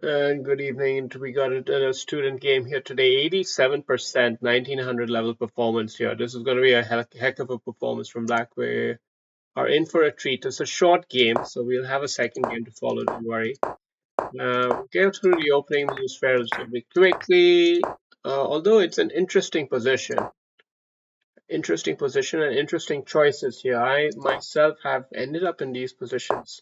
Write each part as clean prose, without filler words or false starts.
And good evening. We got a student game here today. 87%, 1900 level performance here. This is going to be a heck of a performance from Black. We are in for a treat. It's a short game, so we'll have a second game to follow. Don't worry. Get through the opening moves relatively quickly. Although it's an interesting position and interesting choices here. I myself have ended up in these positions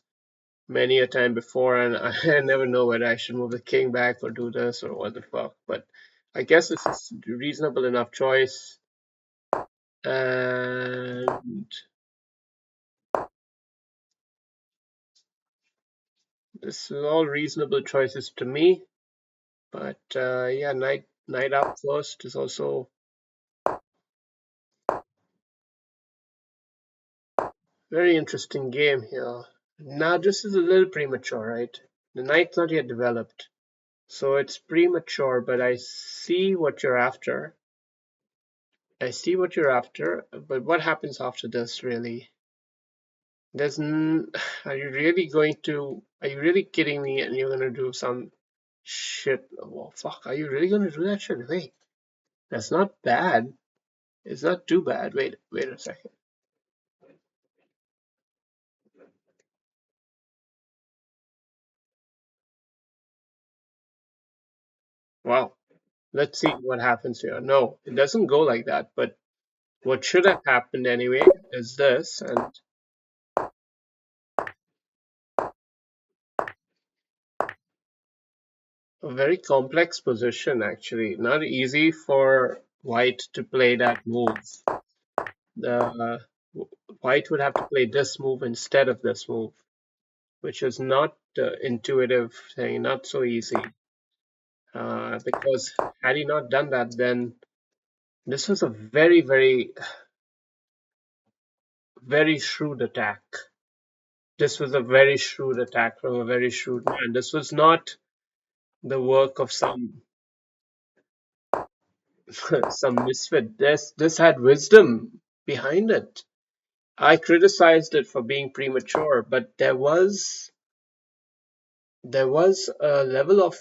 many a time before, and I never know whether I should move the king back or do this or what the fuck. But I guess this is reasonable enough choice, and this is all reasonable choices to me. But yeah, knight up first is also very interesting game here. Now this is a little premature, right? The knight's not yet developed, so it's premature. But I see what you're after. I see what you're after, but what happens after this, really? There's are you really going to, are you really kidding me and you're gonna do some shit? Well, fuck, are you really gonna do that shit? Wait, that's not bad. It's not too bad. Wait a second. Wow, let's see what happens here. No, it doesn't go like that, but what should have happened anyway is this, and a very complex position actually. Not easy for white to play that move. The white would have to play this move instead of this move, which is not intuitive thing, not so easy. Because had he not done that, then this was a very shrewd attack. This was a very shrewd attack from a very shrewd man. This was not the work of some some misfit. This had wisdom behind it. I criticized it for being premature, but there was a level of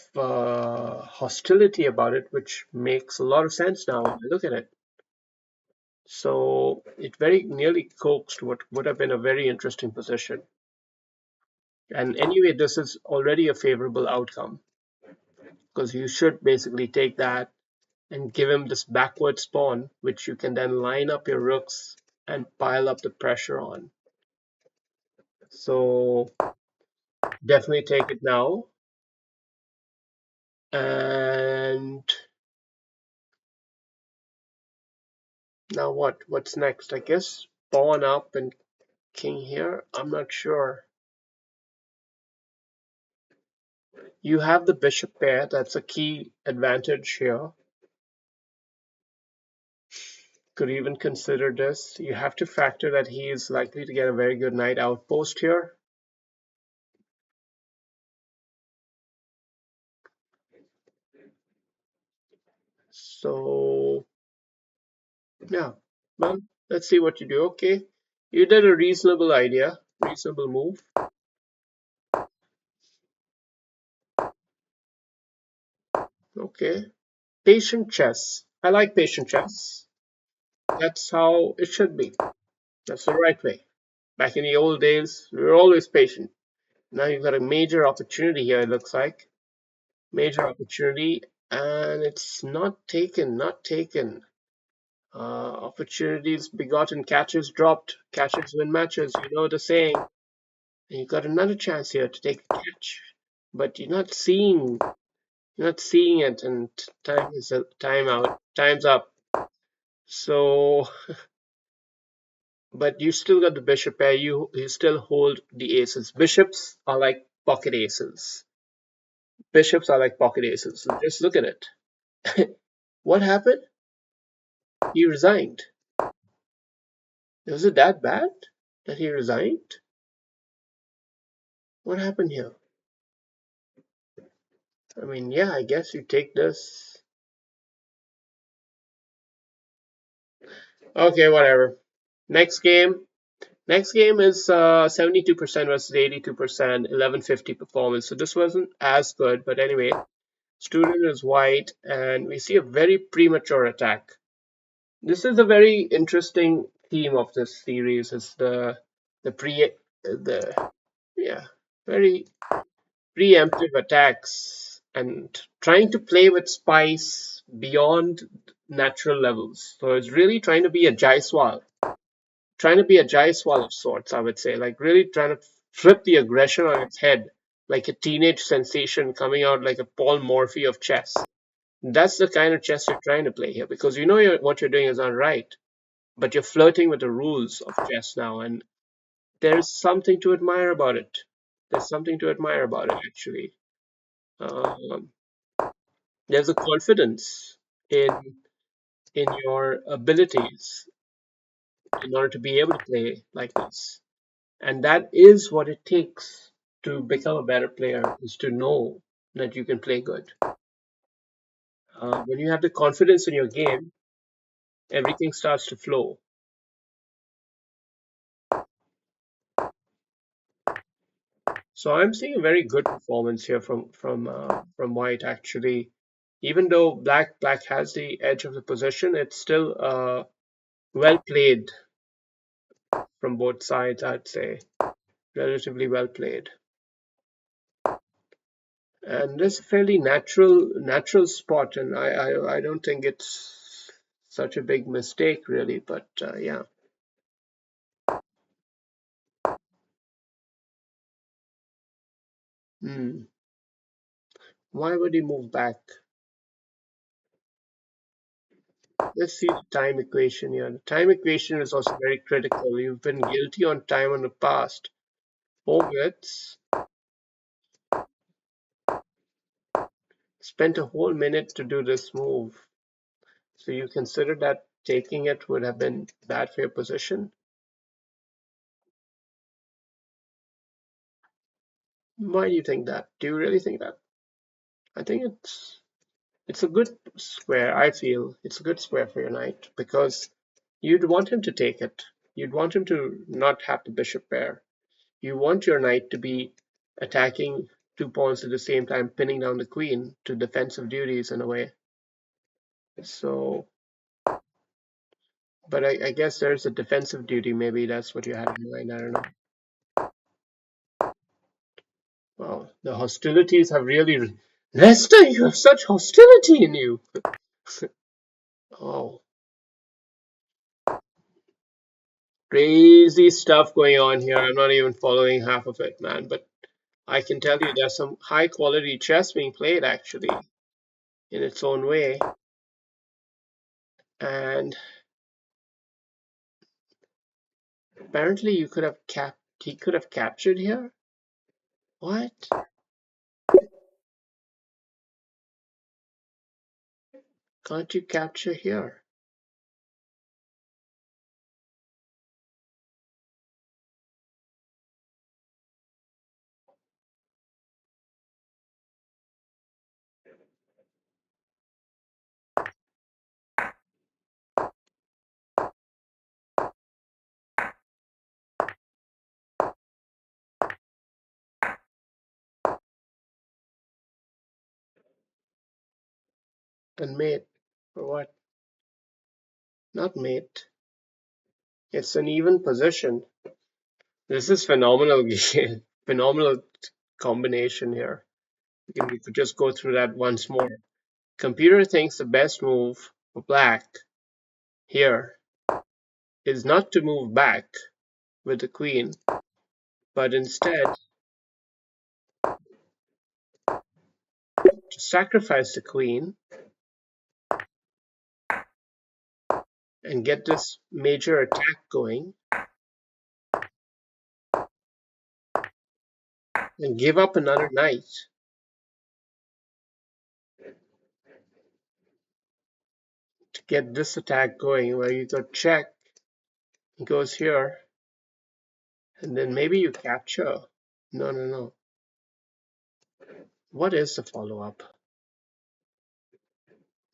hostility about it, which makes a lot of sense now when I look at it. So it very nearly coaxed what would have been a very interesting position. And anyway, this is already a favorable outcome because you should basically take that and give him this backward spawn, which you can then line up your rooks and pile up the pressure on. So definitely take it now. And now what? What's next? I guess pawn up and king here. I'm not sure. You have the bishop pair. That's a key advantage here. Could even consider this. You have to factor that he is likely to get a very good knight outpost here. So yeah, well, let's see what you do. Okay, you did a reasonable idea, reasonable move. Okay, patient chess. I like patient chess. That's how it should be. That's the right way. Back in the old days, we were always patient. Now you've got a major opportunity here, it looks like. Major opportunity, and it's not taken, not taken. Opportunities begotten, catches dropped, catches win matches, you know the saying. And you've got another chance here to take a catch, but you're not seeing it, and time out, time's up. So, but you still got the bishop pair. You still hold the aces. Bishops are like pocket aces. Bishops are like pocket aces. So just look at it. What happened? He resigned. Was it that bad that he resigned? What happened here? I mean, yeah, I guess you take this. Okay, whatever. Next game. Next game is 72% versus 82%, 1150 performance. So this wasn't as good, but anyway, student is white, and we see a very premature attack. This is a very interesting theme of this series. Is the pre the yeah very preemptive attacks and trying to play with spice beyond natural levels. So it's really trying to be a Jaiswal of sorts, I would say, like really trying to flip the aggression on its head, like a teenage sensation coming out like a Paul Morphy of chess. That's the kind of chess you're trying to play here because you know what you're doing is not right, but you're flirting with the rules of chess now, and there's something to admire about it. There's something to admire about it, actually. Um, there's a confidence in your abilities in order to be able to play like this. And that is what it takes to become a better player, is to know that you can play good. When you have the confidence in your game, everything starts to flow. So I'm seeing a very good performance here from White actually. Even though Black has the edge of the position, it's still well played from both sides. I'd say relatively well played, and this a fairly natural spot, and I don't think it's such a big mistake really. But yeah, hmm. Why would he move back? Let's see the time equation here. The time equation is also very critical. You've been guilty on time in the past. 4 bits. Spent a whole minute to do this move. So you consider that taking it would have been bad for your position? Why do you think that? Do you really think that? I think it's a good square, I feel. It's a good square for your knight because you'd want him to take it. You'd want him to not have the bishop pair. You want your knight to be attacking 2 pawns at the same time, pinning down the queen to defensive duties in a way. So, but I guess there's a defensive duty. Maybe that's what you had in mind. I don't know. Wow, the hostilities have really. Lester, you have such hostility in you. Oh, crazy stuff going on here. I'm not even following half of it, man. But I can tell you there's some high quality chess being played actually in its own way. And apparently you could have he could have captured here. What? Can't you capture here? And mate. For what? Not mate. It's an even position. This is phenomenal. Phenomenal combination here. We could just go through that once more. Computer thinks the best move for black here is not to move back with the queen, but instead to sacrifice the queen and get this major attack going and give up another knight to get this attack going where you go check, he goes here, and then maybe you capture. No, no, no. What is the follow-up?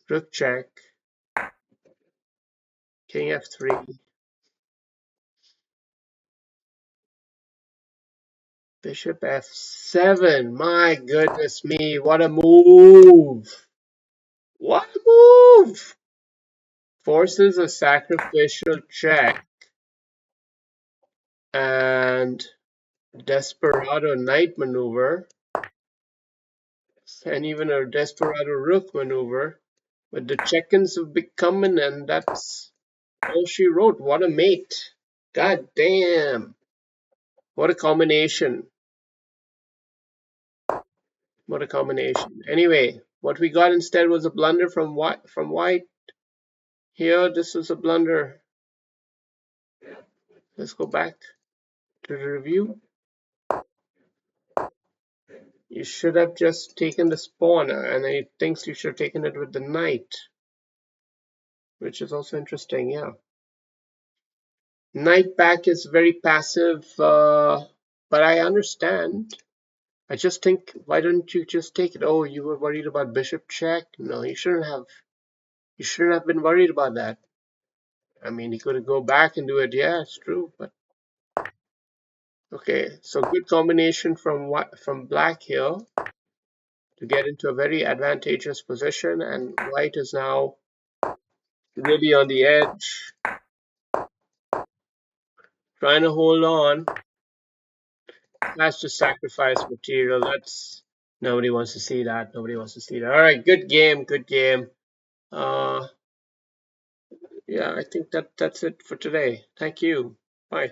Rook check, king f3. Bishop f7. My goodness me, what a move! What a move! Forces a sacrificial check and desperado knight maneuver and even a desperado rook maneuver. But the check-ins have been coming, and that's all she wrote. What a mate! God damn! What a combination! What a combination! Anyway, what we got instead was a blunder from white. From white here, this was a blunder. Let's go back to the review. You should have just taken the pawn, and he thinks you should have taken it with the knight, which is also interesting. Yeah, knight back is very passive, but I understand. I just think, why don't you just take it? Oh, you were worried about bishop check? No, you shouldn't have. You shouldn't have been worried about that. I mean, he could go back and do it. Yeah, it's true, but okay. So good combination from black here to get into a very advantageous position, and white is now really on the edge, trying to hold on. That's just sacrifice material. That's nobody wants to see that. Nobody wants to see that. All right, good game, good game. Uh, yeah, I think that's it for today. Thank you. Bye.